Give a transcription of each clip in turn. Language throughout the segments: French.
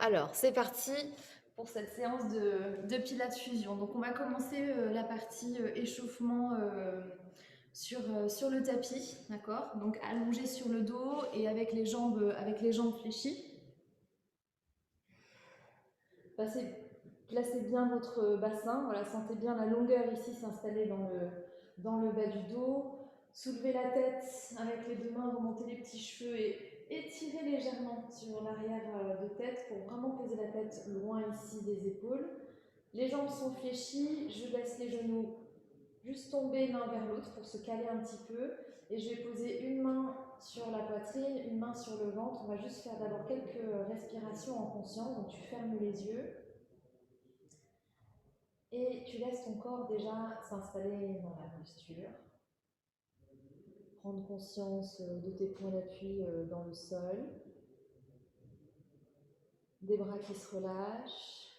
Alors, c'est parti pour cette séance de Pilates Fusion. Donc, on va commencer la partie échauffement sur le tapis, d'accord? Donc, allongé sur le dos et avec les jambes fléchies. Placez bien votre bassin, voilà, sentez bien la longueur ici s'installer dans le bas du dos. Soulevez la tête avec les deux mains, remontez les petits cheveux et étirez légèrement sur l'arrière de tête pour vraiment poser la tête loin ici des épaules. Les jambes sont fléchies, je laisse les genoux juste tomber l'un vers l'autre pour se caler un petit peu. Et je vais poser une main sur la poitrine, une main sur le ventre. On va juste faire d'abord quelques respirations en conscience. Donc tu fermes les yeux. Et tu laisses ton corps déjà s'installer dans la posture. Prendre conscience de tes points d'appui dans le sol. Des bras qui se relâchent.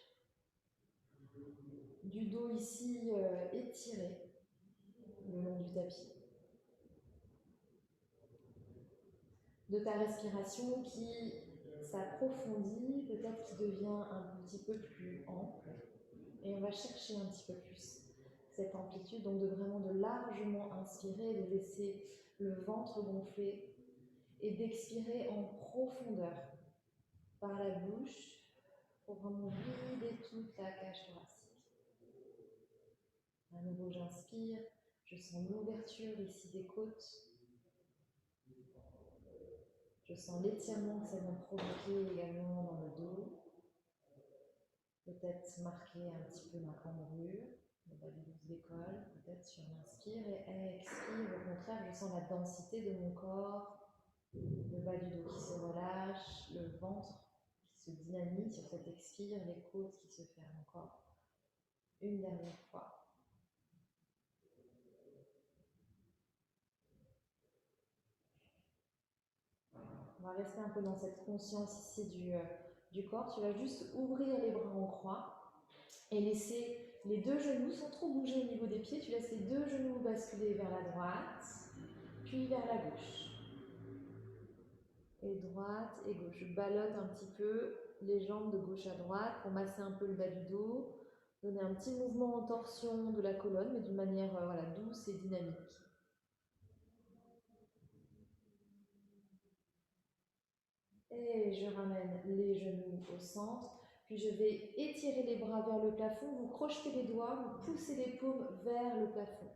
Du dos ici étiré le long du tapis. De ta respiration qui s'approfondit, peut-être qui devient un petit peu plus ample. Et on va chercher un petit peu plus cette amplitude, donc de largement inspirer, de laisser le ventre gonfler et d'expirer en profondeur par la bouche pour vraiment vider toute la cage thoracique. À nouveau, j'inspire, je sens l'ouverture ici des côtes. Je sens l'étirement que ça vient provoquer également dans le dos. Peut-être marquer un petit peu ma cambrure, le bas du dos d'école, peut-être sur l'inspire et expire. Au contraire, je sens la densité de mon corps, le bas du dos qui se relâche, le ventre qui se dynamise sur cet expire, les côtes qui se ferment encore. Une dernière fois. On va rester un peu dans cette conscience ici du corps. Tu vas juste ouvrir les bras en croix et laisser les deux genoux sans trop bouger au niveau des pieds. Tu laisses les deux genoux basculer vers la droite, puis vers la gauche. Et droite et gauche. Je ballotte un petit peu les jambes de gauche à droite pour masser un peu le bas du dos. Donner un petit mouvement en torsion de la colonne, mais d'une manière voilà, douce et dynamique. Et je ramène les genoux au centre. Puis je vais étirer les bras vers le plafond. Vous crochetez les doigts, vous poussez les paumes vers le plafond.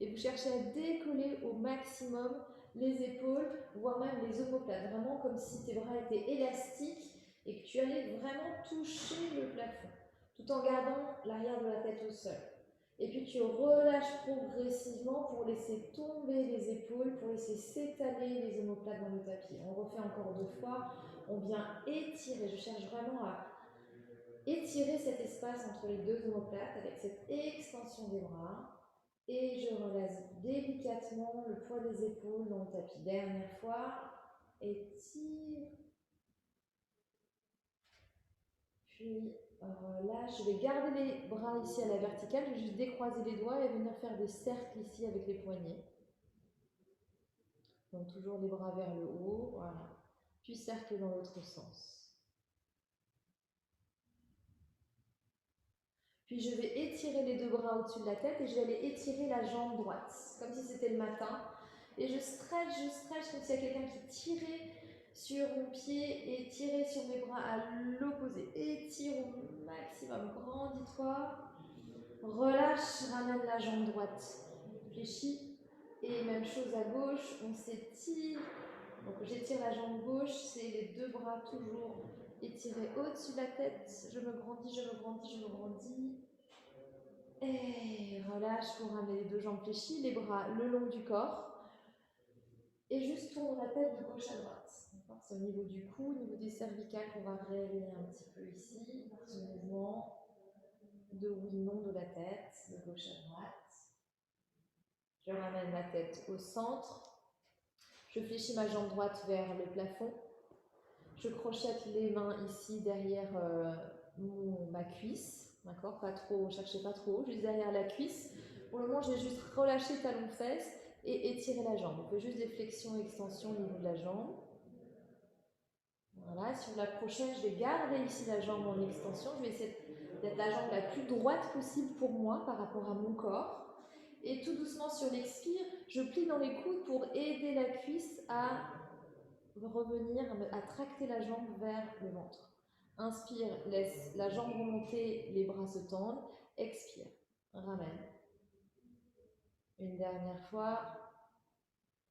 Et vous cherchez à décoller au maximum les épaules, voire même les omoplates. Vraiment comme si tes bras étaient élastiques et que tu allais vraiment toucher le plafond, tout en gardant l'arrière de la tête au sol. Et puis tu relâches progressivement pour laisser tomber les épaules, pour laisser s'étaler les omoplates dans le tapis. On refait encore 2 fois. On vient étirer. Je cherche vraiment à étirer cet espace entre les deux omoplates avec cette extension des bras. Et je relâche délicatement le poids des épaules dans le tapis. Dernière fois. Étire. Puis relâche. Je vais garder les bras ici à la verticale. Je vais juste décroiser les doigts et venir faire des cercles ici avec les poignets. Donc toujours les bras vers le haut. Voilà. Puis cercle dans l'autre sens. Puis je vais étirer les deux bras au-dessus de la tête et je vais aller étirer la jambe droite, comme si c'était le matin. Et je stretch comme s'il y a quelqu'un qui tirait sur mon pied et tirait sur mes bras à l'opposé. Étire au maximum, grandis-toi. Relâche, ramène la jambe droite. Fléchis. Et même chose à gauche, on s'étire. Donc j'étire la jambe gauche, c'est les deux bras toujours étirés au-dessus de la tête. Je me grandis, je me grandis, je me grandis. Et relâche pour ramener les deux jambes fléchies, les bras le long du corps. Et juste tourne la tête de gauche à droite. C'est au niveau du cou, au niveau des cervicales qu'on va réveiller un petit peu ici. Ce mouvement de oui-non de la tête, de gauche à droite. Je ramène la tête au centre. Je fléchis ma jambe droite vers le plafond. Je crochette les mains ici derrière ma cuisse. D'accord? Pas trop, cherchez pas trop haut, juste derrière la cuisse. Pour le moment, je vais juste relâcher talon-fesse et étirer la jambe. On fait juste des flexions et extensions au niveau de la jambe. Voilà, sur la prochaine, je vais garder ici la jambe en extension. Je vais essayer d'être la jambe la plus droite possible pour moi par rapport à mon corps. Et tout doucement sur l'expire, je plie dans les coudes pour aider la cuisse à revenir, à tracter la jambe vers le ventre. Inspire, laisse la jambe remonter, les bras se tendent. Expire, ramène. Une dernière fois,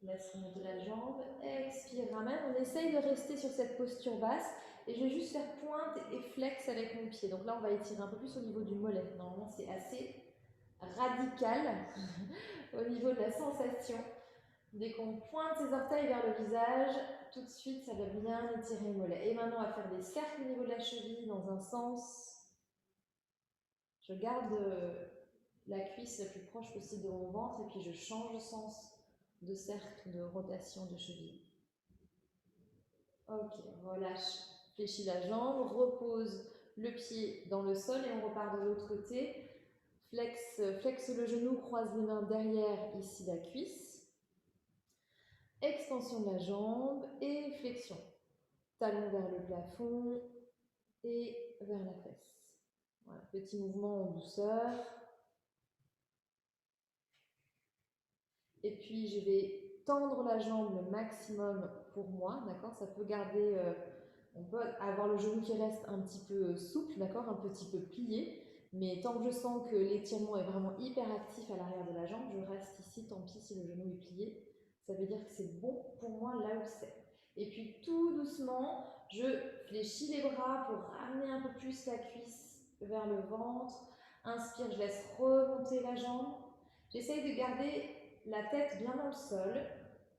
laisse remonter la jambe, expire, ramène. On essaye de rester sur cette posture basse et je vais juste faire pointe et flex avec mon pied. Donc là, on va étirer un peu plus au niveau du mollet. Normalement, c'est assez radical au niveau de la sensation. Dès qu'on pointe ses orteils vers le visage, tout de suite, ça va bien étirer le mollet. Et maintenant, on va faire des cercles au niveau de la cheville dans un sens. Je garde la cuisse la plus proche possible de mon ventre et puis je change de sens de cercle de rotation de cheville. Ok, relâche, fléchis la jambe, repose le pied dans le sol et on repart de l'autre côté. Flexe le genou, croise les mains derrière ici la cuisse. Extension de la jambe et flexion. Talon vers le plafond et vers la fesse. Voilà, petit mouvement en douceur. Et puis je vais tendre la jambe le maximum pour moi, d'accord? Ça peut garder, on peut avoir le genou qui reste un petit peu souple, d'accord? Un petit peu plié. Mais tant que je sens que l'étirement est vraiment hyper actif à l'arrière de la jambe, je reste ici, tant pis si le genou est plié. Ça veut dire que c'est bon pour moi là où c'est. Et puis tout doucement, je fléchis les bras pour ramener un peu plus la cuisse vers le ventre. Inspire, je laisse remonter la jambe. J'essaye de garder la tête bien dans le sol,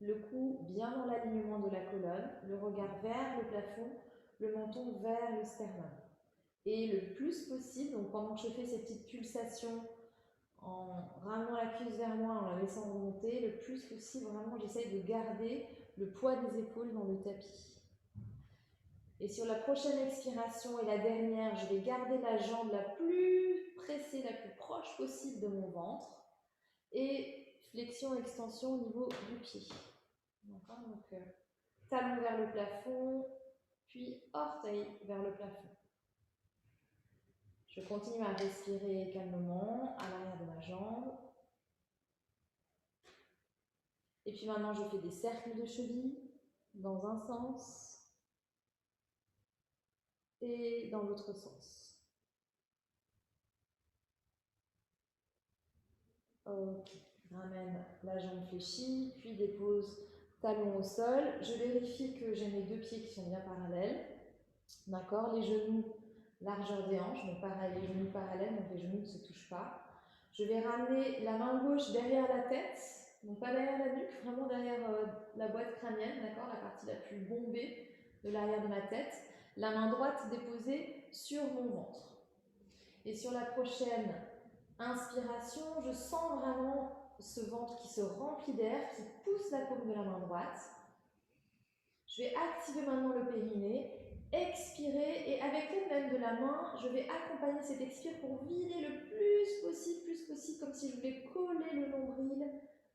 le cou bien dans l'alignement de la colonne, le regard vers le plafond, le menton vers le sternum. Et le plus possible, donc pendant que je fais ces petites pulsations en ramenant la cuisse vers moi, en la laissant remonter, le plus possible, vraiment, j'essaye de garder le poids des épaules dans le tapis. Et sur la prochaine expiration et la dernière, je vais garder la jambe la plus pressée, la plus proche possible de mon ventre. Et flexion, extension au niveau du pied. D'accord? Donc, talon vers le plafond, puis orteil vers le plafond. Je continue à respirer calmement à l'arrière de ma jambe. Et puis maintenant, je fais des cercles de cheville dans un sens et dans l'autre sens. Ok, ramène la jambe fléchie, puis dépose talon au sol. Je vérifie que j'ai mes deux pieds qui sont bien parallèles. D'accord, les genoux, largeur des hanches, donc pareil, les genoux parallèles, donc les genoux ne se touchent pas. Je vais ramener la main gauche derrière la tête, donc pas derrière la nuque, vraiment derrière la boîte crânienne, d'accord, la partie la plus bombée de l'arrière de ma tête. La main droite déposée sur mon ventre. Et sur la prochaine inspiration, je sens vraiment ce ventre qui se remplit d'air, qui pousse la paume de la main droite. Je vais activer maintenant le périnée. Expirer et avec l'aide même de la main, je vais accompagner cette expire pour vider le plus possible, comme si je voulais coller le nombril,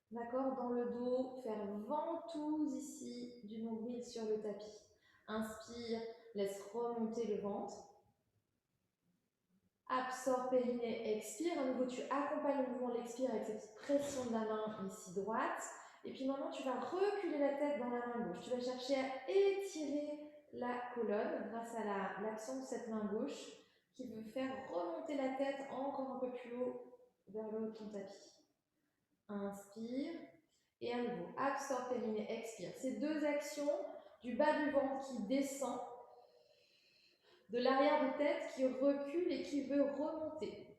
d'accord, dans le dos, faire ventouse ici du nombril sur le tapis. Inspire, laisse remonter le ventre. Absorbe périnée, expire. À nouveau, tu accompagnes le mouvement de l'expire avec cette pression de la main ici droite. Et puis maintenant, tu vas reculer la tête dans la main gauche. Tu vas chercher à étirer la colonne grâce à l'action de cette main gauche qui veut faire remonter la tête encore un peu plus haut vers le haut de ton tapis. Inspire. Et à nouveau, absorbe périnée, expire. Ces deux actions du bas du ventre qui descend, de l'arrière de tête qui recule et qui veut remonter.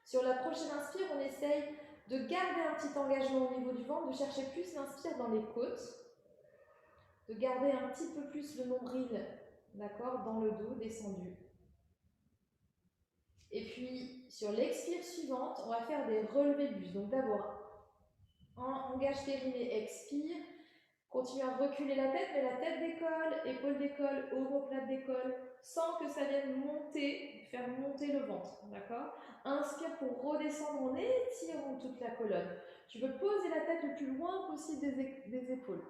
Sur la prochaine inspire, on essaye de garder un petit engagement au niveau du ventre, de chercher plus l'inspire dans les côtes, de garder un petit peu plus le nombril, d'accord, dans le dos, descendu. Et puis, sur l'expire suivante, on va faire des relevés de buste. Donc d'abord, engage périnée, expire. Continue à reculer la tête, mais la tête décolle, épaule décolle, omoplate décolle, sans que ça vienne monter, faire monter le ventre, d'accord? Inspire pour redescendre en étirant toute la colonne. Tu veux poser la tête le plus loin possible des épaules.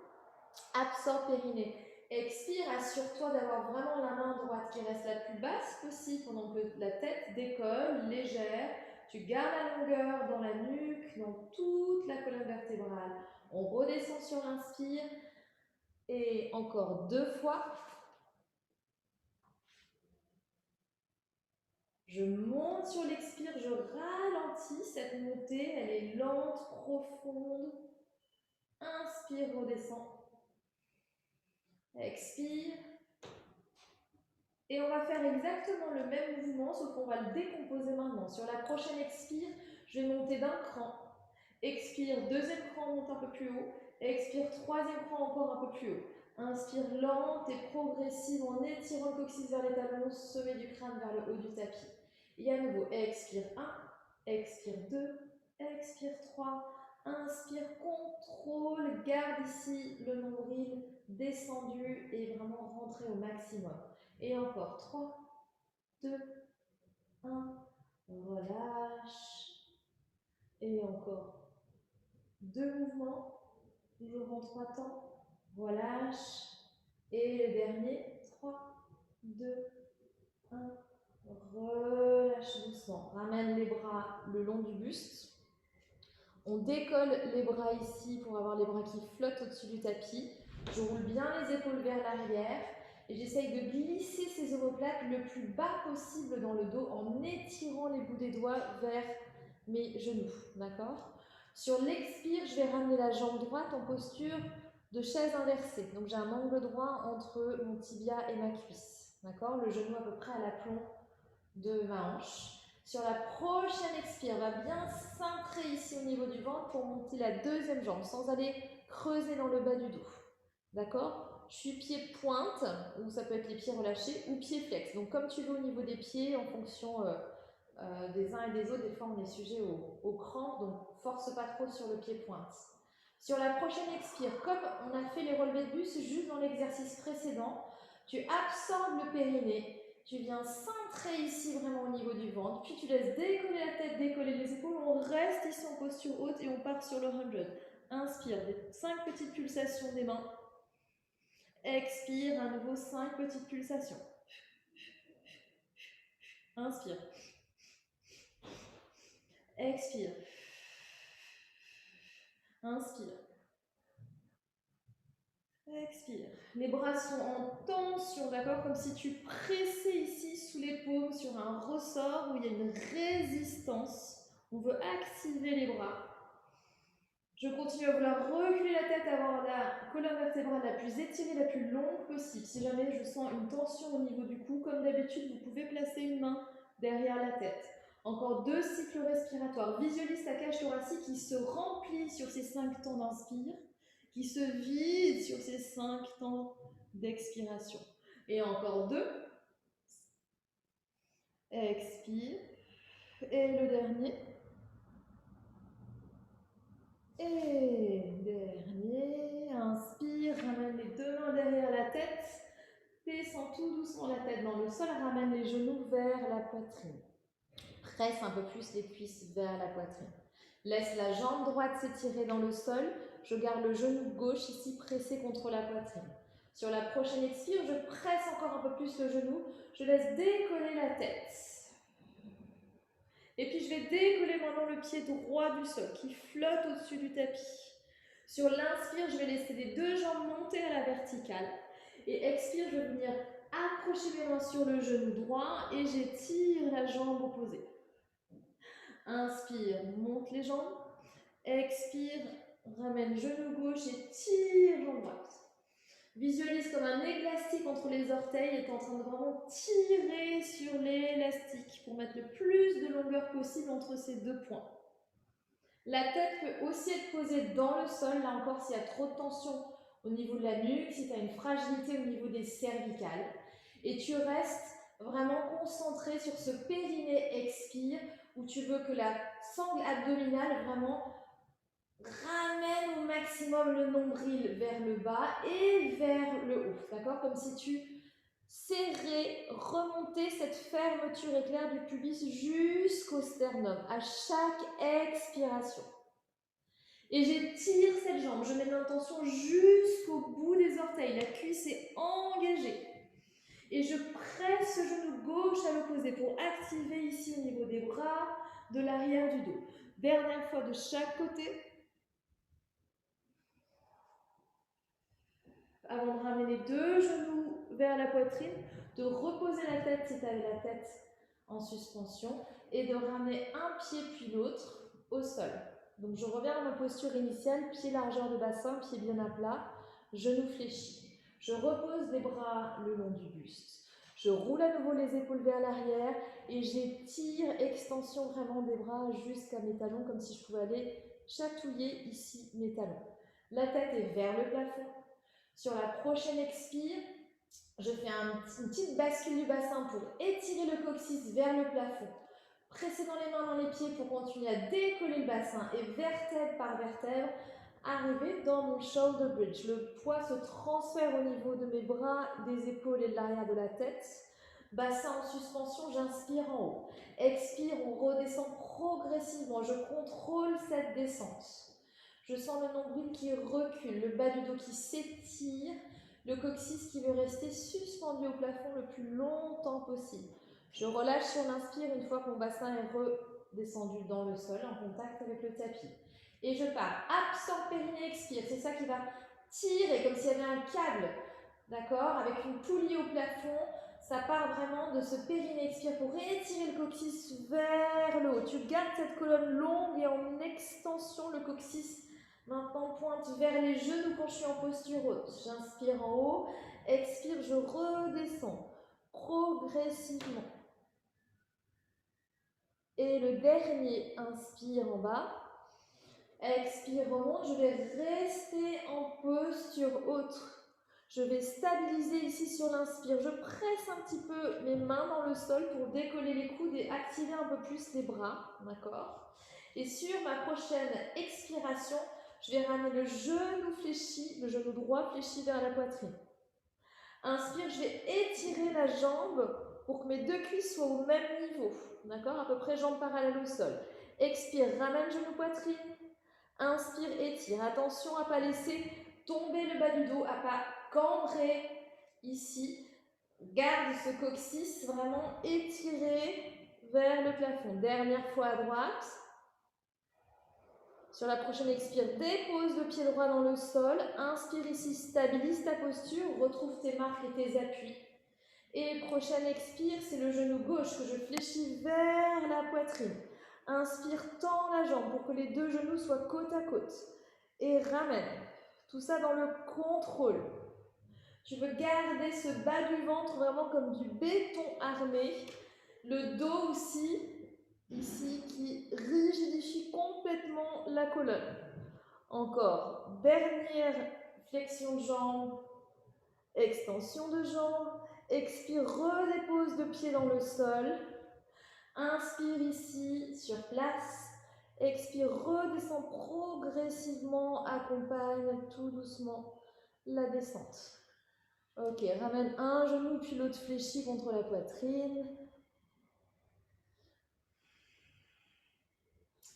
Absorbe périnée. Expire, assure-toi d'avoir vraiment la main droite qui reste la plus basse possible pendant que la tête décolle, légère. Tu gardes la longueur dans la nuque, dans toute la colonne vertébrale. On redescend sur l'inspire. Et encore 2 fois. Je monte sur l'expire, je ralentis cette montée. Elle est lente, profonde. Inspire, redescend. Expire. Et on va faire exactement le même mouvement, sauf qu'on va le décomposer maintenant. Sur la prochaine expire, je vais monter d'un cran. Expire, deuxième cran, monte un peu plus haut. Expire, troisième cran, encore un peu plus haut. Inspire lente et progressive en étirant le coccyx vers les talons, sommet du crâne vers le haut du tapis. Et à nouveau, expire 1, expire 2, expire 3. Inspire, contrôle, garde ici le nombril descendu et vraiment rentré au maximum. Et encore 3, 2, 1, relâche. Et encore 2 mouvements, toujours en 3 temps, relâche. Et le dernier, 3, 2, 1, relâche doucement. Ramène les bras le long du buste. On décolle les bras ici pour avoir les bras qui flottent au-dessus du tapis. Je roule bien les épaules vers l'arrière. Et j'essaye de glisser ces omoplates le plus bas possible dans le dos en étirant les bouts des doigts vers mes genoux. D'accord? Sur l'expire, je vais ramener la jambe droite en posture de chaise inversée. Donc j'ai un angle droit entre mon tibia et ma cuisse. D'accord? Le genou à peu près à l'aplomb de ma hanche. Sur la prochaine expire, on va bien centrer ici au niveau du ventre pour monter la deuxième jambe sans aller creuser dans le bas du dos. D'accord? Je suis pied pointe, ou ça peut être les pieds relâchés, ou pied flex. Donc comme tu veux au niveau des pieds, en fonction des uns et des autres, des fois on est sujet au cran, donc force pas trop sur le pied pointe. Sur la prochaine expire, comme on a fait les relevés de buste juste dans l'exercice précédent, tu absorbes le périnée. Tu viens centrer ici vraiment au niveau du ventre, puis tu laisses décoller la tête, décoller les épaules. On reste ici en posture haute et on part sur le 100. Inspire, 5 petites pulsations des mains. Expire, à nouveau 5 petites pulsations. Inspire. Expire. Inspire. Expire. Les bras sont en tension, d'accord? Comme si tu pressais ici sous les paumes sur un ressort où il y a une résistance. On veut activer les bras. Je continue à vouloir reculer la tête, avoir la colonne vertébrale la plus étirée, la plus longue possible. Si jamais je sens une tension au niveau du cou, comme d'habitude, vous pouvez placer une main derrière la tête. Encore 2 cycles respiratoires. Visualise ta cage thoracique qui se remplit sur ces 5 temps d'inspire, qui se vide sur ces 5 temps d'expiration. Et encore 2. Expire. Et le dernier. Et dernier, inspire, ramène les 2 mains derrière la tête, descends tout doucement la tête dans le sol, ramène les genoux vers la poitrine. Presse un peu plus les cuisses vers la poitrine. Laisse la jambe droite s'étirer dans le sol, je garde le genou gauche ici pressé contre la poitrine. Sur la prochaine expire, je presse encore un peu plus le genou, je laisse décoller la tête. Et puis je vais décoller maintenant le pied droit du sol qui flotte au-dessus du tapis. Sur l'inspire, je vais laisser les 2 jambes monter à la verticale. Et expire, je vais venir accrocher mes mains sur le genou droit et j'étire la jambe opposée. Inspire, monte les jambes. Expire, ramène genou gauche et tire jambe droite. Visualise comme un élastique entre les orteils et tu es en train de vraiment tirer sur l'élastique pour mettre le plus de longueur possible entre ces 2 points. La tête peut aussi être posée dans le sol, là encore s'il y a trop de tension au niveau de la nuque, si tu as une fragilité au niveau des cervicales. Et tu restes vraiment concentré sur ce périnée expire où tu veux que la sangle abdominale vraiment ramène au maximum le nombril vers le bas et vers le haut, d'accord? Comme si tu serrais, remontais cette fermeture éclair du pubis jusqu'au sternum à chaque expiration. Et j'étire cette jambe. Je mets l'intention jusqu'au bout des orteils. La cuisse est engagée. Et je presse le genou gauche à l'opposé pour activer ici au niveau des bras, de l'arrière du dos. Dernière fois de chaque côté. Avant de ramener les deux genoux vers la poitrine, de reposer la tête si tu avais la tête en suspension et de ramener un pied puis l'autre au sol. Donc je reviens à ma posture initiale, pied largeur de bassin, pied bien à plat, genoux fléchis. Je repose les bras le long du buste. Je roule à nouveau les épaules vers l'arrière et j'étire, extension vraiment des bras jusqu'à mes talons, comme si je pouvais aller chatouiller ici mes talons. La tête est vers le plafond. Sur la prochaine expire, je fais une petite bascule du bassin pour étirer le coccyx vers le plafond. Pressez dans les mains, dans les pieds pour continuer à décoller le bassin et vertèbre par vertèbre, arriver dans mon shoulder bridge. Le poids se transfère au niveau de mes bras, des épaules et de l'arrière de la tête. Bassin en suspension, j'inspire en haut. Expire, on redescend progressivement. Je contrôle cette descente. Je sens le nombril qui recule, le bas du dos qui s'étire, le coccyx qui veut rester suspendu au plafond le plus longtemps possible. Je relâche sur l'inspire une fois que mon bassin est redescendu dans le sol, en contact avec le tapis. Et je pars. Absorbe, périnée, expire. C'est ça qui va tirer, comme s'il y avait un câble, d'accord, avec une poulie au plafond. Ça part vraiment de ce périnée, expire pour étirer le coccyx vers le haut. Tu gardes cette colonne longue et en extension, le coccyx maintenant pointe vers les genoux quand je suis en posture haute. J'inspire en haut, expire, je redescends progressivement. Et le dernier, inspire en bas. Expire, remonte. Je vais rester en posture haute. Je vais stabiliser ici sur l'inspire. Je presse un petit peu mes mains dans le sol pour décoller les coudes et activer un peu plus les bras. D'accord? Et sur ma prochaine expiration, je vais ramener le genou fléchi, le genou droit fléchi vers la poitrine. Inspire, je vais étirer la jambe pour que mes deux cuisses soient au même niveau. D'accord? À peu près jambes parallèles au sol. Expire, ramène genou poitrine. Inspire, étire. Attention à ne pas laisser tomber le bas du dos, à ne pas cambrer ici. Garde ce coccyx vraiment étiré vers le plafond. Dernière fois à droite. Sur la prochaine expire, dépose le pied droit dans le sol. Inspire ici, stabilise ta posture. Retrouve tes marques et tes appuis. Et prochaine expire, c'est le genou gauche que je fléchis vers la poitrine. Inspire, tends la jambe pour que les deux genoux soient côte à côte. Et ramène. Tout ça dans le contrôle. Je veux garder ce bas du ventre vraiment comme du béton armé. Le dos aussi, ici, qui rigidifie complètement la colonne. Encore, dernière flexion de jambe, extension de jambe. Expire, redépose le pied dans le sol. Inspire ici, sur place. Expire, redescend progressivement, accompagne tout doucement la descente. Ok, ramène un genou puis l'autre fléchi contre la poitrine.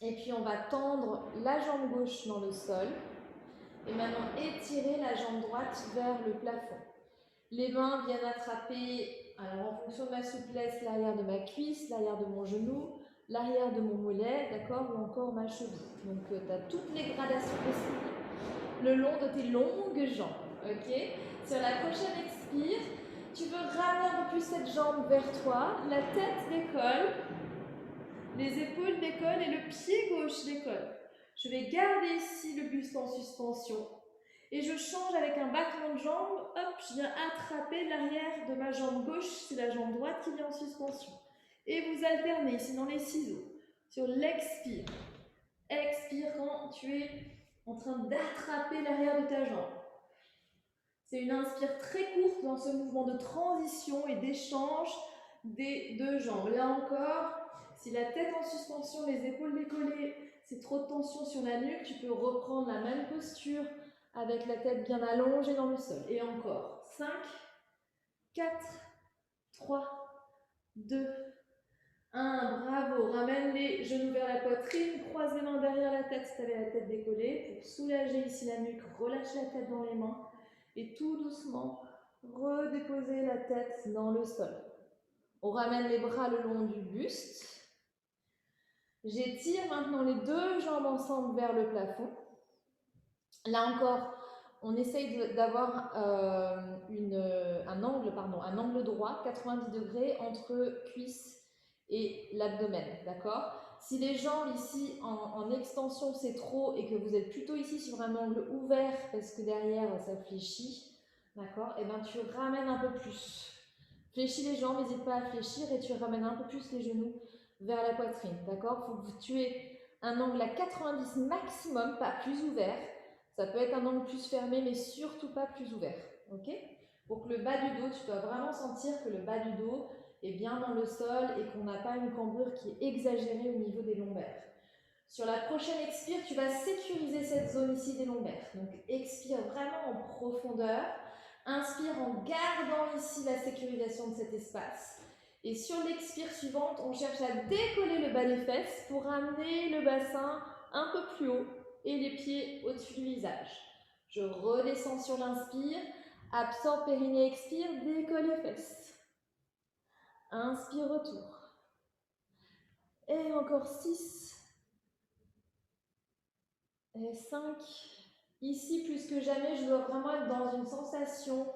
Et puis on va tendre la jambe gauche dans le sol. Et maintenant étirer la jambe droite vers le plafond. Les mains viennent attraper, alors en fonction de ma souplesse, l'arrière de ma cuisse, l'arrière de mon genou, l'arrière de mon mollet, d'accord, ou encore ma cheville. Donc tu as toutes les gradations possibles le long de tes longues jambes. Ok. Sur la prochaine expire, tu veux ramener un peu plus cette jambe vers toi, la tête décolle, les épaules décollent et le pied gauche décolle. Je vais garder ici le buste en suspension. Et je change avec un battement de jambe. Hop, je viens attraper l'arrière de ma jambe gauche. C'est la jambe droite qui vient en suspension. Et vous alternez ici dans les ciseaux. Sur l'expire. Expirant, tu es en train d'attraper l'arrière de ta jambe. C'est une inspire très courte dans ce mouvement de transition et d'échange des deux jambes. Là encore, si la tête en suspension, les épaules décollées, c'est trop de tension sur la nuque, tu peux reprendre la même posture avec la tête bien allongée dans le sol. Et encore, 5, 4, 3, 2, 1, bravo. Ramène les genoux vers la poitrine, croise les mains derrière la tête si tu avais la tête décollée pour soulager ici la nuque, relâche la tête dans les mains et tout doucement redéposer la tête dans le sol. On ramène les bras le long du buste. J'étire maintenant les deux jambes ensemble vers le plafond. Là encore, on essaye d'avoir un angle droit, 90 degrés entre cuisse et l'abdomen, d'accord? Si les jambes ici en extension c'est trop et que vous êtes plutôt ici sur un angle ouvert parce que derrière ça fléchit, d'accord? Et bien tu ramènes un peu plus. Fléchis les jambes, n'hésite pas à fléchir et tu ramènes un peu plus les genoux vers la poitrine, d'accord? Il faut que tu aies un angle à 90 maximum, pas plus ouvert. Ça peut être un angle plus fermé, mais surtout pas plus ouvert, ok? Pour que le bas du dos, tu dois vraiment sentir que le bas du dos est bien dans le sol et qu'on n'a pas une cambrure qui est exagérée au niveau des lombaires. Sur la prochaine expire, tu vas sécuriser cette zone ici des lombaires. Donc expire vraiment en profondeur. Inspire en gardant ici la sécurisation de cet espace. Et sur l'expire suivante, on cherche à décoller le bas des fesses pour amener le bassin un peu plus haut et les pieds au-dessus du visage. Je redescends sur l'inspire, absorbe périnée, expire, décolle les fesses. Inspire, retour. Et encore 6. Et 5. Ici, plus que jamais, je dois vraiment être dans une sensation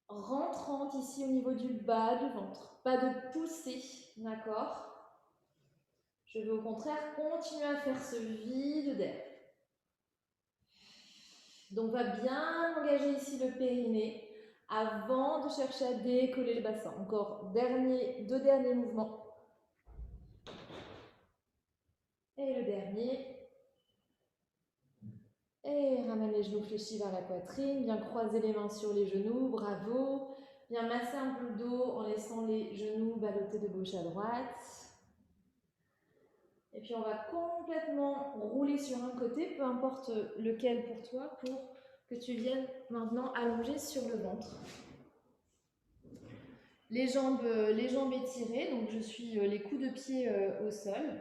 rentrante ici au niveau du bas du ventre. Pas de poussée, d'accord? Je veux au contraire continuer à faire ce vide d'air. Donc, va bien engager ici le périnée avant de chercher à décoller le bassin. Encore deux derniers mouvements. Et le dernier. Et ramène les genoux fléchis vers la poitrine. Bien croiser les mains sur les genoux. Bravo. Bien masser un peu le dos en laissant les genoux balloter de gauche à droite. Et puis on va complètement rouler sur un côté, peu importe lequel pour toi, pour que tu viennes maintenant allonger sur le ventre. Les jambes étirées, donc je suis les coups de pied au sol.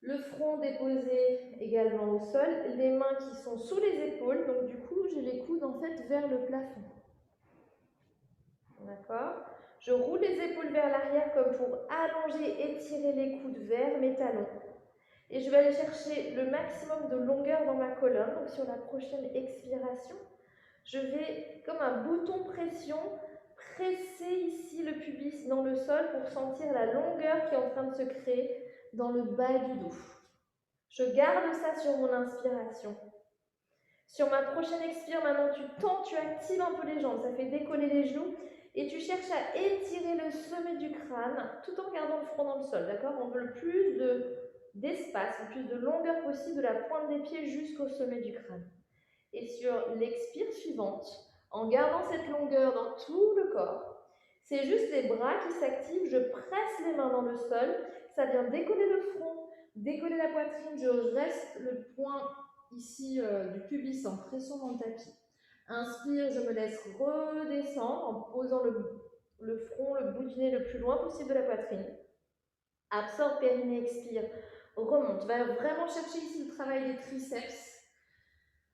Le front déposé également au sol. Les mains qui sont sous les épaules, donc du coup j'ai les coudes en fait vers le plafond. D'accord? Je roule les épaules vers l'arrière comme pour allonger, étirer les coudes vers mes talons. Et je vais aller chercher le maximum de longueur dans ma colonne. Donc sur la prochaine expiration, je vais, comme un bouton pression, presser ici le pubis dans le sol pour sentir la longueur qui est en train de se créer dans le bas du dos. Je garde ça sur mon inspiration. Sur ma prochaine expire, maintenant tu tends, tu actives un peu les jambes, ça fait décoller les genoux et tu cherches à étirer le sommet du crâne tout en gardant le front dans le sol, d'accord? On veut le plus d'espace, le plus de longueur possible de la pointe des pieds jusqu'au sommet du crâne. Et sur l'expire suivante, en gardant cette longueur dans tout le corps, c'est juste les bras qui s'activent, je presse les mains dans le sol, ça vient décoller le front, décoller la poitrine, je reste le point ici du pubis en pression dans le tapis. Inspire, je me laisse redescendre en posant le front, le bout du nez le plus loin possible de la poitrine. Absorbe, périnée, expire, remonte. Va vraiment chercher ici le travail des triceps.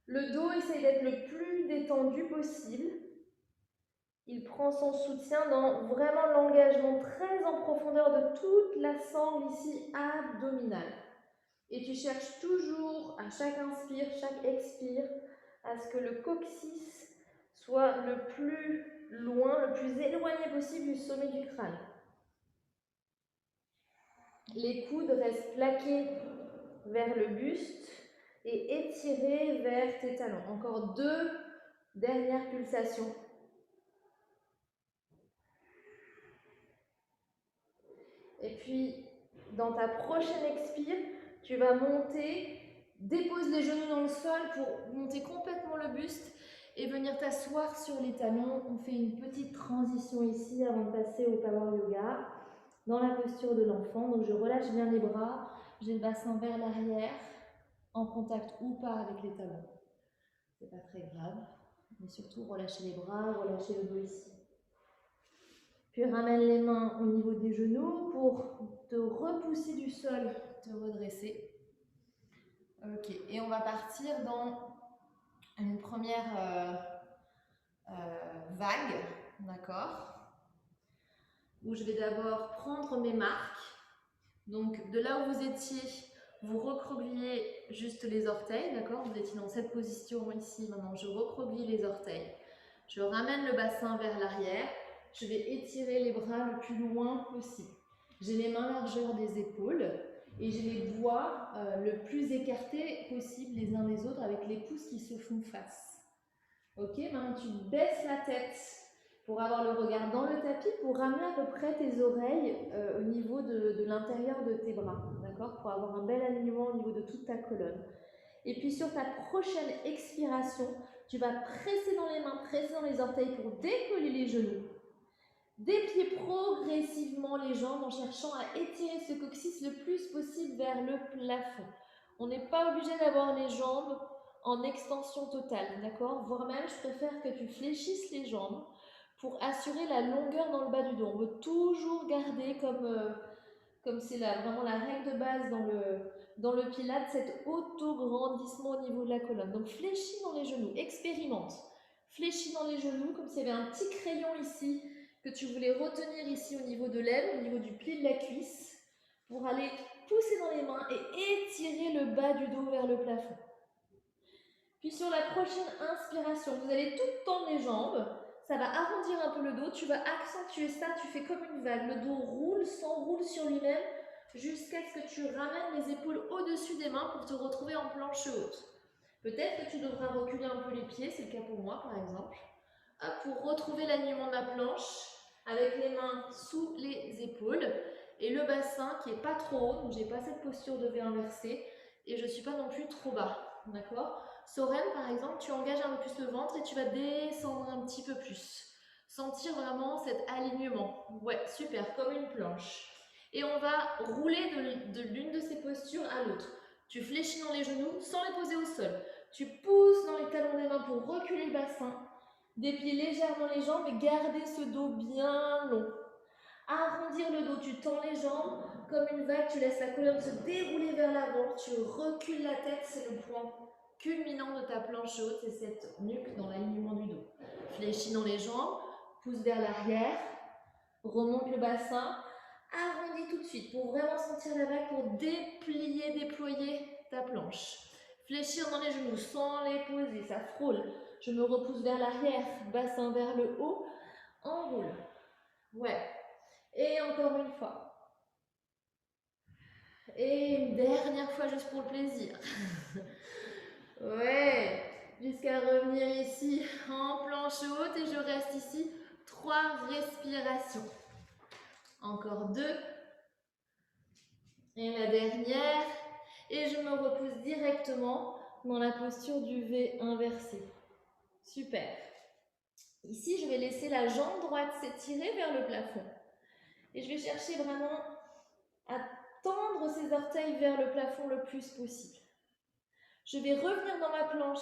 Le dos essaye d'être le plus détendu possible. Il prend son soutien dans vraiment l'engagement très en profondeur de toute la sangle ici abdominale. Et tu cherches toujours, à chaque inspire, chaque expire, à ce que le coccyx soit le plus loin, le plus éloigné possible du sommet du crâne. Les coudes restent plaqués vers le buste et étirés vers tes talons. Encore 2 dernières pulsations. Et puis, dans ta prochaine expire, tu vas monter, dépose les genoux dans le sol pour monter complètement le buste et venir t'asseoir sur les talons. On fait une petite transition ici avant de passer au Power Yoga, dans la posture de l'enfant. Donc je relâche bien les bras, j'ai le bassin vers l'arrière, en contact ou pas avec les talons. C'est pas très grave, mais surtout relâchez les bras, relâchez le dos ici. Puis ramène les mains au niveau des genoux pour te repousser du sol, te redresser. Ok, et on va partir dans une première vague, d'accord? Où je vais d'abord prendre mes marques. Donc de là où vous étiez, vous recroquevillez juste les orteils, d'accord? Vous étiez dans cette position ici, maintenant je recroqueville les orteils. Je ramène le bassin vers l'arrière, je vais étirer les bras le plus loin possible. J'ai les mains largeur des épaules et je les doigts le plus écartés possible les uns des autres avec les pouces qui se font face. Ok, maintenant tu baisses la tête pour avoir le regard dans le tapis, pour ramener à peu près tes oreilles au niveau de l'intérieur de tes bras, d'accord? Pour avoir un bel alignement au niveau de toute ta colonne. Et puis sur ta prochaine expiration, tu vas presser dans les mains, presser dans les orteils pour décoller les genoux. Déplier progressivement les jambes en cherchant à étirer ce coccyx le plus possible vers le plafond. On n'est pas obligé d'avoir les jambes en extension totale, d'accord? Voire même, je préfère que tu fléchisses les jambes pour assurer la longueur dans le bas du dos. On veut toujours garder, comme c'est vraiment la règle de base dans le pilate, cet auto-grandissement au niveau de la colonne. Donc fléchis dans les genoux, expérimente. Fléchis dans les genoux, comme s'il y avait un petit crayon ici que tu voulais retenir ici au niveau de l'aile, au niveau du pli de la cuisse, pour aller pousser dans les mains et étirer le bas du dos vers le plafond. Puis sur la prochaine inspiration, vous allez tout tendre les jambes, ça va arrondir un peu le dos, tu vas accentuer ça, tu fais comme une vague, le dos roule, s'enroule sur lui-même, jusqu'à ce que tu ramènes les épaules au-dessus des mains pour te retrouver en planche haute. Peut-être que tu devras reculer un peu les pieds, c'est le cas pour moi par exemple, pour retrouver l'alignement de ma planche, avec les mains sous les épaules, et le bassin qui n'est pas trop haut, donc j'ai pas cette posture de V inversé, et je ne suis pas non plus trop bas, d'accord? Soren, par exemple, tu engages un peu plus le ventre et tu vas descendre un petit peu plus. Sentir vraiment cet alignement. Ouais, super, comme une planche. Et on va rouler de l'une de ces postures à l'autre. Tu fléchis dans les genoux sans les poser au sol. Tu pousses dans les talons des mains pour reculer le bassin. Déplier légèrement les jambes et garder ce dos bien long. Arrondir le dos, tu tends les jambes comme une vague, tu laisses la colonne se dérouler vers l'avant, tu recules la tête, c'est le point culminant de ta planche haute, c'est cette nuque dans l'alignement du dos. Fléchis dans les jambes, pousse vers l'arrière, remonte le bassin, arrondis tout de suite pour vraiment sentir la vague, pour déplier, déployer ta planche. Fléchir dans les genoux sans les poser, ça frôle. Je me repousse vers l'arrière, bassin vers le haut, enroule. Ouais. Et encore une fois. Et une dernière fois juste pour le plaisir. Ouais. Jusqu'à revenir ici en planche haute et je reste ici 3 respirations. Encore 2. Et la dernière. Et je me repousse directement dans la posture du V inversé. Super. Ici, je vais laisser la jambe droite s'étirer vers le plafond. Et je vais chercher vraiment à tendre ses orteils vers le plafond le plus possible. Je vais revenir dans ma planche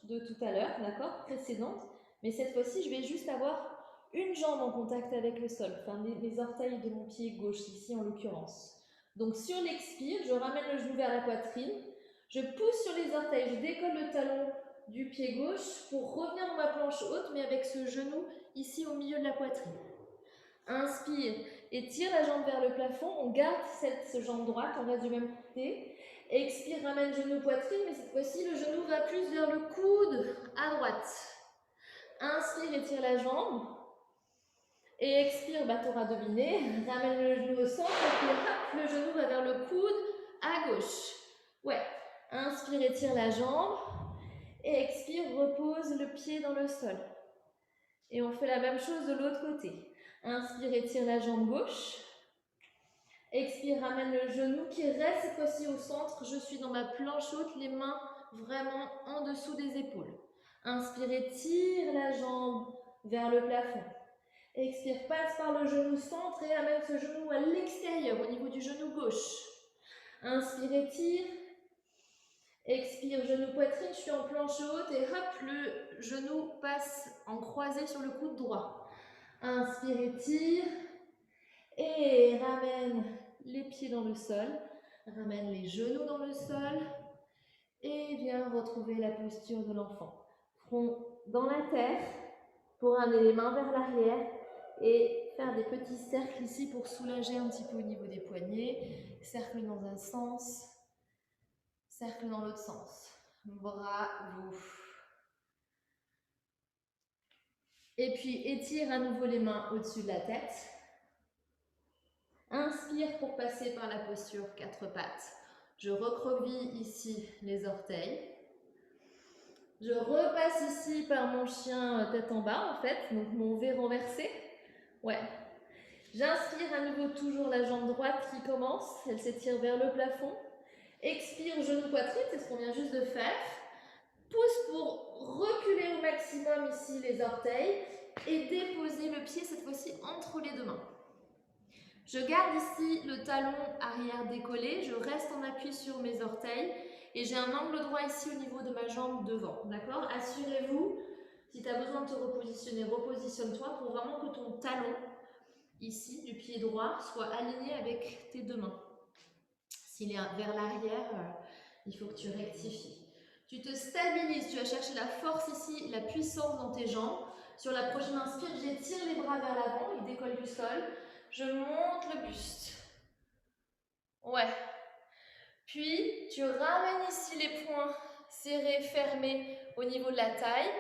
de tout à l'heure, d'accord, précédente, mais cette fois-ci, je vais juste avoir une jambe en contact avec le sol, enfin les orteils de mon pied gauche, ici en l'occurrence. Donc sur l'expire, je ramène le genou vers la poitrine, je pousse sur les orteils, je décolle le talon du pied gauche pour revenir dans ma planche haute, mais avec ce genou ici au milieu de la poitrine. Inspire, étire la jambe vers le plafond, on garde cette jambe droite, on reste du même côté. Expire, ramène genou poitrine, mais cette fois-ci le genou va plus vers le coude à droite. Inspire, étire la jambe. Et expire, tu auras deviné, ramène le genou au centre, et puis hop, le genou va vers le coude à gauche. Ouais, inspire, étire la jambe. Et expire, repose le pied dans le sol. Et on fait la même chose de l'autre côté. Inspire, étire la jambe gauche. Expire, ramène le genou qui reste cette fois-ci au centre. Je suis dans ma planche haute, les mains vraiment en dessous des épaules. Inspire, étire la jambe vers le plafond. Expire, passe par le genou centre et amène ce genou à l'extérieur, au niveau du genou gauche. Inspire, étire. Expire, genou poitrine, je suis en planche haute et hop, le genou passe en croisé sur le coude droit. Inspire, étire. Et ramène les pieds dans le sol. Ramène les genoux dans le sol. Et viens retrouver la posture de l'enfant. Front dans la terre pour amener les mains vers l'arrière et faire des petits cercles ici pour soulager un petit peu au niveau des poignets. Cercle dans un sens, cercle dans l'autre sens. Bravo. Et puis étire à nouveau les mains au-dessus de la tête. Inspire pour passer par la posture quatre pattes. Je recroqueville ici les orteils. Je repasse ici par mon chien tête en bas en fait, donc mon V renversé. Ouais. J'inspire à nouveau toujours la jambe droite qui commence, elle s'étire vers le plafond. Expire, genou poitrine, c'est ce qu'on vient juste de faire. Pousse pour reculer au maximum ici les orteils et déposer le pied cette fois-ci entre les deux mains. Je garde ici le talon arrière décollé, je reste en appui sur mes orteils et j'ai un angle droit ici au niveau de ma jambe devant, d'accord? Assurez-vous, si tu as besoin de te repositionner, repositionne-toi pour vraiment que ton talon, ici, du pied droit, soit aligné avec tes deux mains. S'il est vers l'arrière, il faut que tu rectifies. Tu te stabilises, tu vas chercher la force ici, la puissance dans tes jambes. Sur la prochaine inspire, j'étire les bras vers l'avant, ils décollent du sol. Je monte le buste. Ouais. Puis, tu ramènes ici les poings serrés, fermés au niveau de la taille,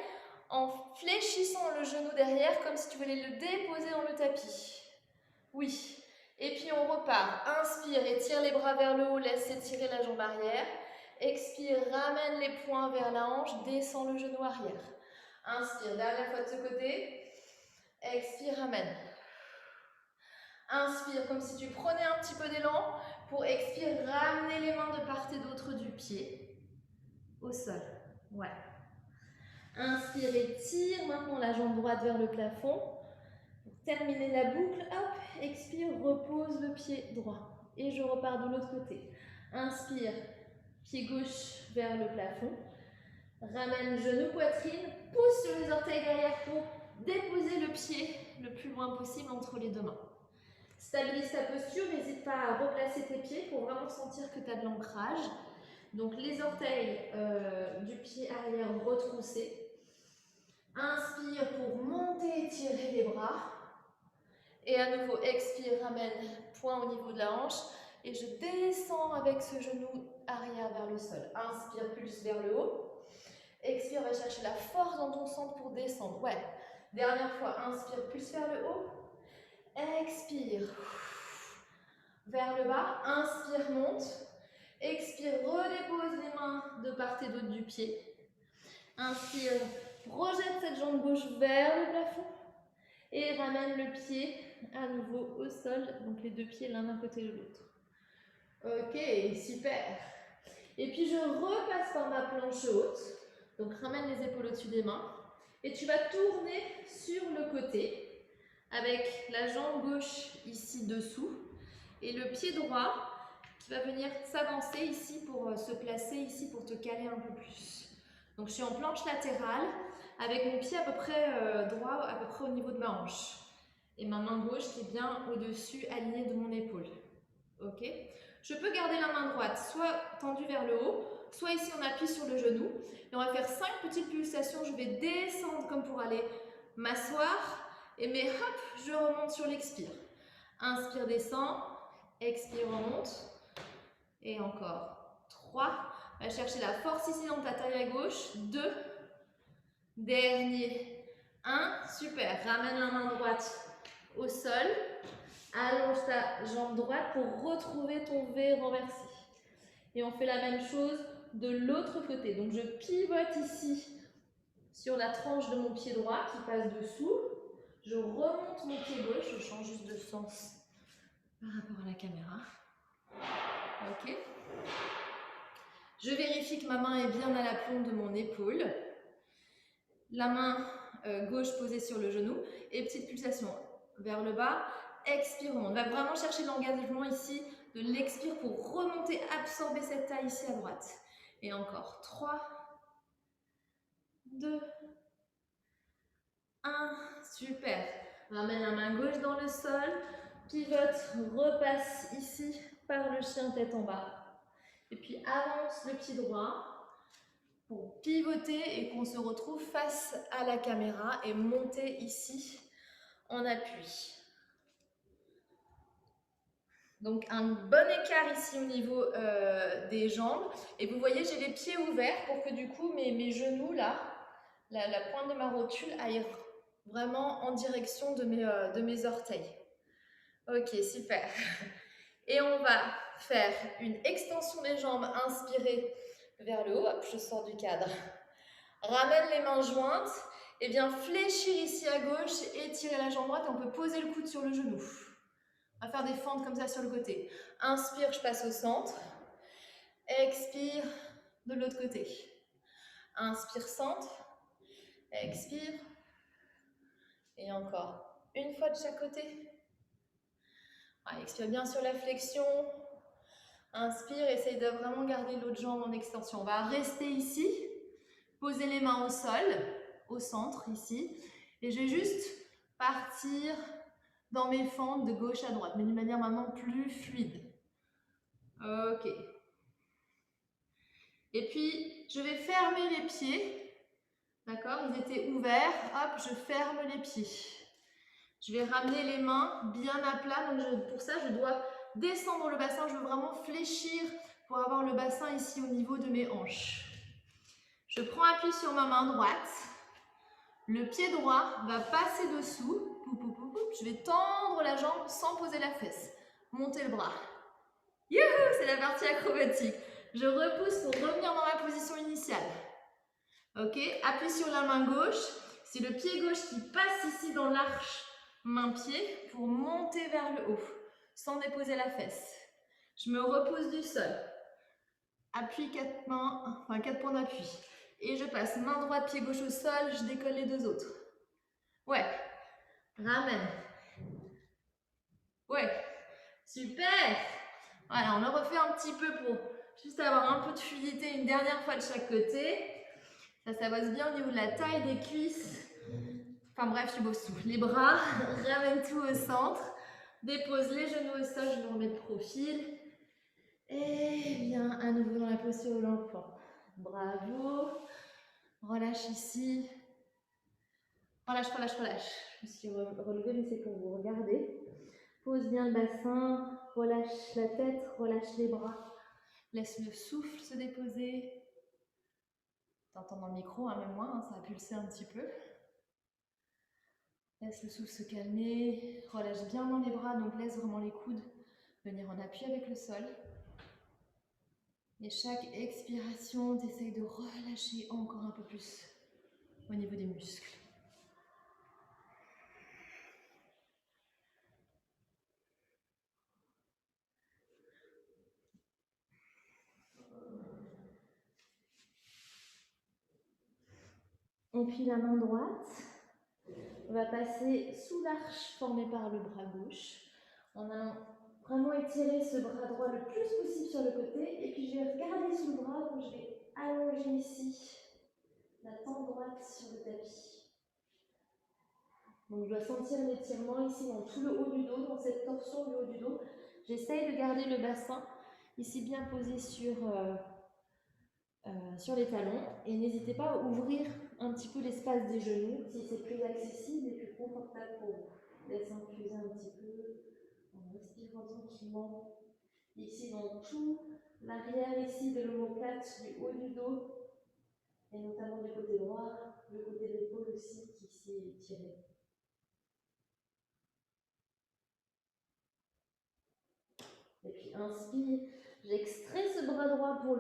en fléchissant le genou derrière, comme si tu voulais le déposer dans le tapis. Oui. Et puis, on repart. Inspire, étire les bras vers le haut, laisse s'étirer la jambe arrière. Expire, ramène les poings vers la hanche, descends le genou arrière. Inspire, dernière fois de ce côté. Expire, ramène. Inspire, comme si tu prenais un petit peu d'élan. Pour expire, ramener les mains de part et d'autre du pied au sol. Ouais. Inspire, étire maintenant la jambe droite vers le plafond. Pour terminer la boucle, hop, expire, repose le pied droit. Et je repars de l'autre côté. Inspire, pied gauche vers le plafond. Ramène genou, poitrine, pousse sur les orteils derrière pour déposer le pied le plus loin possible entre les deux mains. Stabilise ta posture, n'hésite pas à replacer tes pieds pour vraiment sentir que tu as de l'ancrage. Donc les orteils du pied arrière retroussés. Inspire pour monter, étirer les bras. Et à nouveau, expire, ramène point au niveau de la hanche. Et je descends avec ce genou arrière vers le sol. Inspire, pulse vers le haut. Expire, va chercher la force dans ton centre pour descendre. Ouais. Dernière fois, inspire, pulse vers le haut. Expire. Vers le bas. Inspire, monte. Expire, redépose les mains de part et d'autre du pied. Inspire, projette cette jambe gauche vers le plafond. Et ramène le pied à nouveau au sol. Donc les deux pieds l'un d'un côté de l'autre. Ok, super. Et puis je repasse par ma planche haute. Donc ramène les épaules au-dessus des mains. Et tu vas tourner sur le côté avec la jambe gauche ici dessous. Et le pied droit qui va venir s'avancer ici pour se placer ici pour te caler un peu plus. Donc je suis en planche latérale avec mon pied à peu près droit, à peu près au niveau de ma hanche. Et ma main gauche qui est bien au-dessus, alignée de mon épaule. Ok ? Je peux garder la main droite soit tendue vers le haut, soit ici on appuie sur le genou. Et on va faire 5 petites pulsations. Je vais descendre comme pour aller m'asseoir. Et mais hop, je remonte sur l'expire. Inspire, descend. Expire, remonte. Et encore. 3. Va chercher la force ici dans ta taille à gauche. 2. Dernier. 1. Super. Ramène la main droite au sol. Allonge ta jambe droite pour retrouver ton V renversé. Et on fait la même chose de l'autre côté. Donc je pivote ici sur la tranche de mon pied droit qui passe dessous. Je remonte mon pied gauche, je change juste de sens par rapport à la caméra. Ok. Je vérifie que ma main est bien à l'aplomb de mon épaule. La main gauche posée sur le genou. Et petite pulsation vers le bas. Expire, on va vraiment chercher l'engagement ici de l'expire pour remonter, absorber cette taille ici à droite. Et encore. 3, 2, 1. Super. Ramène la main gauche dans le sol, pivote, repasse ici par le chien tête en bas. Et puis avance le pied droit pour pivoter et qu'on se retrouve face à la caméra et monter ici en appui. Donc un bon écart ici au niveau des jambes. Et vous voyez, j'ai les pieds ouverts pour que du coup mes genoux là, la pointe de ma rotule aille vraiment en direction de mes orteils. Ok, super. Et on va faire une extension des jambes, inspirez vers le haut, hop, je sors du cadre. Ramène les mains jointes et bien fléchir ici à gauche, étirer la jambe droite et on peut poser le coude sur le genou. On va faire des fentes comme ça sur le côté. Inspire, je passe au centre. Expire de l'autre côté. Inspire, centre. Expire. Et encore une fois de chaque côté. Expire bien sur la flexion. Inspire, essaye de vraiment garder l'autre jambe en extension. On va rester ici. Poser les mains au sol, au centre ici. Et je vais juste partir dans mes fentes de gauche à droite, mais d'une manière maintenant plus fluide. Ok. Et puis, je vais fermer les pieds. D'accord? Ils étaient ouverts. Hop, je ferme les pieds. Je vais ramener les mains bien à plat. Donc pour ça, je dois descendre le bassin. Je veux vraiment fléchir pour avoir le bassin ici au niveau de mes hanches. Je prends appui sur ma main droite. Le pied droit va passer dessous. Je vais tendre la jambe sans poser la fesse. Monter le bras. Youhou, c'est la partie acrobatique. Je repousse pour revenir dans ma position initiale. Ok, appuie sur la main gauche. C'est le pied gauche qui passe ici dans l'arche main-pied pour monter vers le haut, sans déposer la fesse. Je me repose du sol. Appuie 4 mains, enfin 4 points d'appui. Et je passe main droite, pied gauche au sol, je décolle les deux autres. Ouais, ramène. Ouais, super. Voilà, on le refait un petit peu pour juste avoir un peu de fluidité une dernière fois de chaque côté. Ça bosse bien au niveau de la taille, des cuisses. Enfin bref, tu bosses tout. Les bras, ramène tout au centre. Dépose les genoux au sol, je me remets de profil. Et viens à nouveau dans la posture de l'enfant. Bravo. Relâche ici. Relâche, relâche, relâche. Je me suis relevée, mais c'est pour vous regarder. Pose bien le bassin. Relâche la tête, relâche les bras. Laisse le souffle se déposer. T'entends dans le micro, hein, même moi, hein, ça a pulsé un petit peu. Laisse le souffle se calmer. Relâche bien dans les bras, donc laisse vraiment les coudes venir en appui avec le sol. Et chaque expiration, tu essayes de relâcher encore un peu plus au niveau des muscles. Et puis la main droite va passer sous l'arche formée par le bras gauche en allant vraiment étirer ce bras droit le plus possible sur le côté. Et puis je vais regarder sous le bras, donc je vais allonger ici la tente droite sur le tapis. Donc je dois sentir l'étirement ici dans tout le haut du dos, dans cette torsion du haut du dos. J'essaye de garder le bassin ici bien posé sur les talons. Et n'hésitez pas à ouvrir un petit peu l'espace des genoux si c'est plus accessible et plus confortable pour vous. Laissez infuser un petit peu en respirant tranquillement. Ici dans tout l'arrière ici de l'omoplate, du haut du dos et notamment du côté droit, le côté de l'épaule aussi qui s'y est tiré. Et puis inspire, j'extrais ce bras droit pour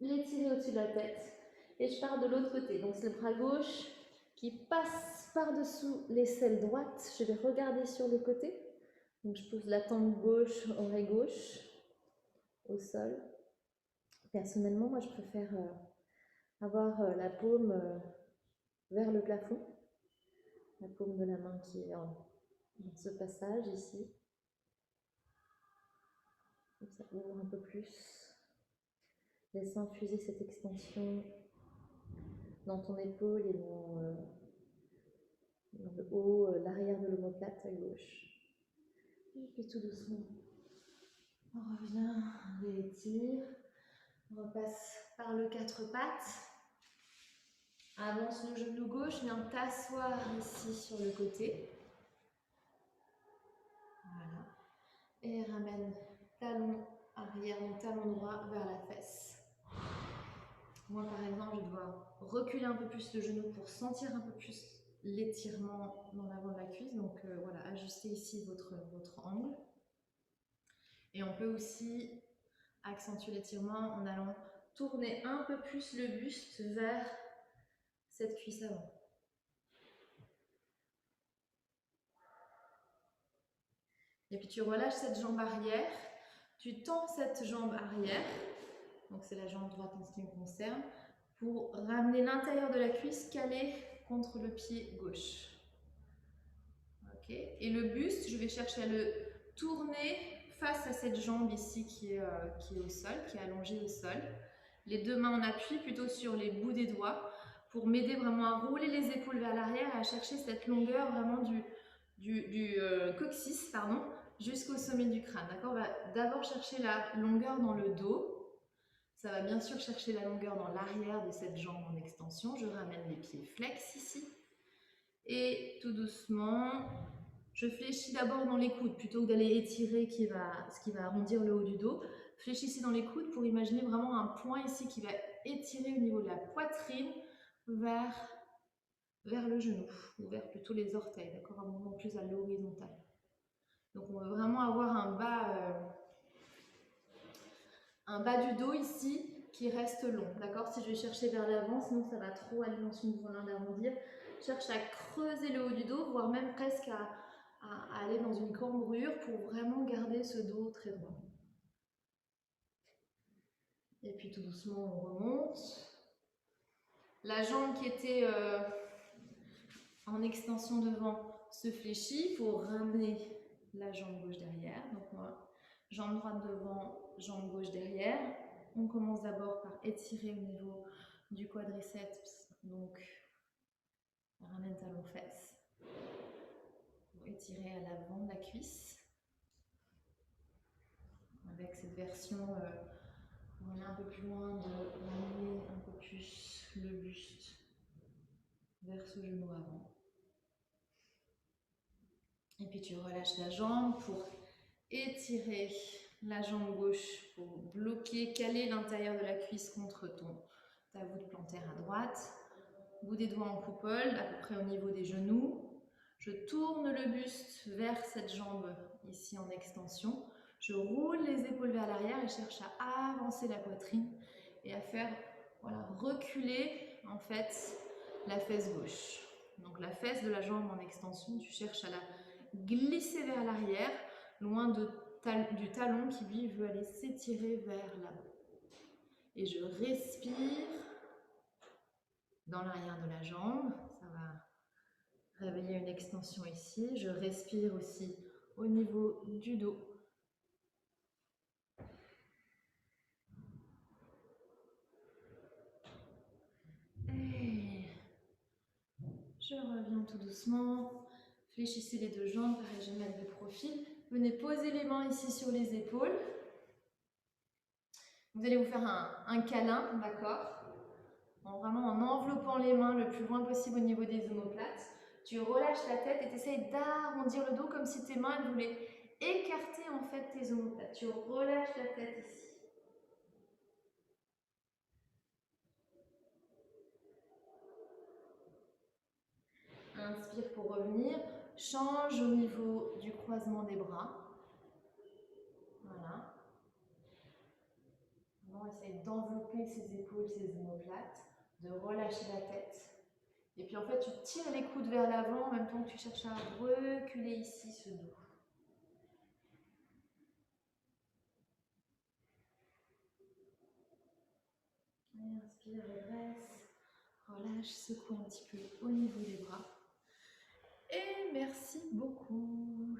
l'étirer au-dessus de la tête. Et je pars de l'autre côté. Donc c'est le bras gauche qui passe par-dessous l'aisselle droite. Je vais regarder sur le côté. Donc je pose la tempe gauche, oreille gauche, au sol. Personnellement, moi je préfère avoir la paume vers le plafond. La paume de la main qui est dans ce passage ici. Donc ça ouvre un peu plus. Laisse infuser cette extension dans ton épaule et dans le haut, l'arrière de l'omoplate à gauche. Et puis tout doucement, on revient, on réétire, on repasse par le quatre pattes, avance le genou gauche, viens t'asseoir ici sur le côté. Voilà. Et ramène talon arrière, donc talon droit vers la fesse. Moi par exemple, je dois reculer un peu plus le genou pour sentir un peu plus l'étirement dans l'avant de la cuisse. Donc voilà, ajustez ici votre angle. Et on peut aussi accentuer l'étirement en allant tourner un peu plus le buste vers cette cuisse avant. Et puis tu relâches cette jambe arrière, tu tends cette jambe arrière, donc c'est la jambe droite en ce qui me concerne, pour ramener l'intérieur de la cuisse calé contre le pied gauche. Ok. Et le buste, je vais chercher à le tourner face à cette jambe ici qui est au sol, qui est allongée au sol. Les deux mains en appui plutôt sur les bouts des doigts pour m'aider vraiment à rouler les épaules vers l'arrière et à chercher cette longueur vraiment du coccyx, pardon, jusqu'au sommet du crâne. D'accord. On va d'abord chercher la longueur dans le dos. Ça va bien sûr chercher la longueur dans l'arrière de cette jambe en extension. Je ramène les pieds flex ici. Et tout doucement, je fléchis d'abord dans les coudes plutôt que d'aller étirer ce qui va arrondir le haut du dos. Fléchissez dans les coudes pour imaginer vraiment un point ici qui va étirer au niveau de la poitrine vers le genou, ou vers plutôt les orteils, d'accord, un mouvement plus à l'horizontale. Donc on veut vraiment avoir un bas du dos ici qui reste long, d'accord. Si je vais chercher vers l'avant, sinon ça va trop aller dans ce mouvement-là d'arrondir. Cherche à creuser le haut du dos, voire même presque à aller dans une cambrure pour vraiment garder ce dos très droit. Et puis tout doucement, on remonte. La jambe qui était en extension devant se fléchit pour ramener la jambe gauche derrière. Donc moi, jambe droite devant, jambe gauche derrière. On commence d'abord par étirer au niveau du quadriceps. Donc, ramène talon fesse. Pour étirer à l'avant de la cuisse. Avec cette version, on est un peu plus loin de ramener un peu plus le buste vers ce genou avant. Et puis tu relâches la jambe pour étirer la jambe gauche pour bloquer, caler l'intérieur de la cuisse contre ta voûte plantaire à droite. Bout des doigts en coupole, à peu près au niveau des genoux. Je tourne le buste vers cette jambe ici en extension. Je roule les épaules vers l'arrière et cherche à avancer la poitrine et à faire reculer en fait la fesse gauche. Donc la fesse de la jambe en extension, tu cherches à la glisser vers l'arrière, loin du talon qui lui veut aller s'étirer vers l'avant. Et je respire dans l'arrière de la jambe, ça va réveiller une extension ici. Je respire aussi au niveau du dos. Et je reviens tout doucement. Fléchissez les deux jambes, pareil, je vais mettre de profil. Venez poser les mains ici sur les épaules. Vous allez vous faire un câlin, d'accord? Vraiment en enveloppant les mains le plus loin possible au niveau des omoplates. Tu relâches la tête et tu essayes d'arrondir le dos comme si tes mains voulaient écarter en fait tes omoplates. Tu relâches la tête ici. Inspire pour revenir. Change au niveau du croisement des bras. Voilà. On essaye d'envelopper ses épaules, ses omoplates, de relâcher la tête. Et puis en fait, tu tires les coudes vers l'avant en même temps que tu cherches à reculer ici ce dos. Inspire, redresse, relâche, secoue un petit peu au niveau des bras. Et merci beaucoup.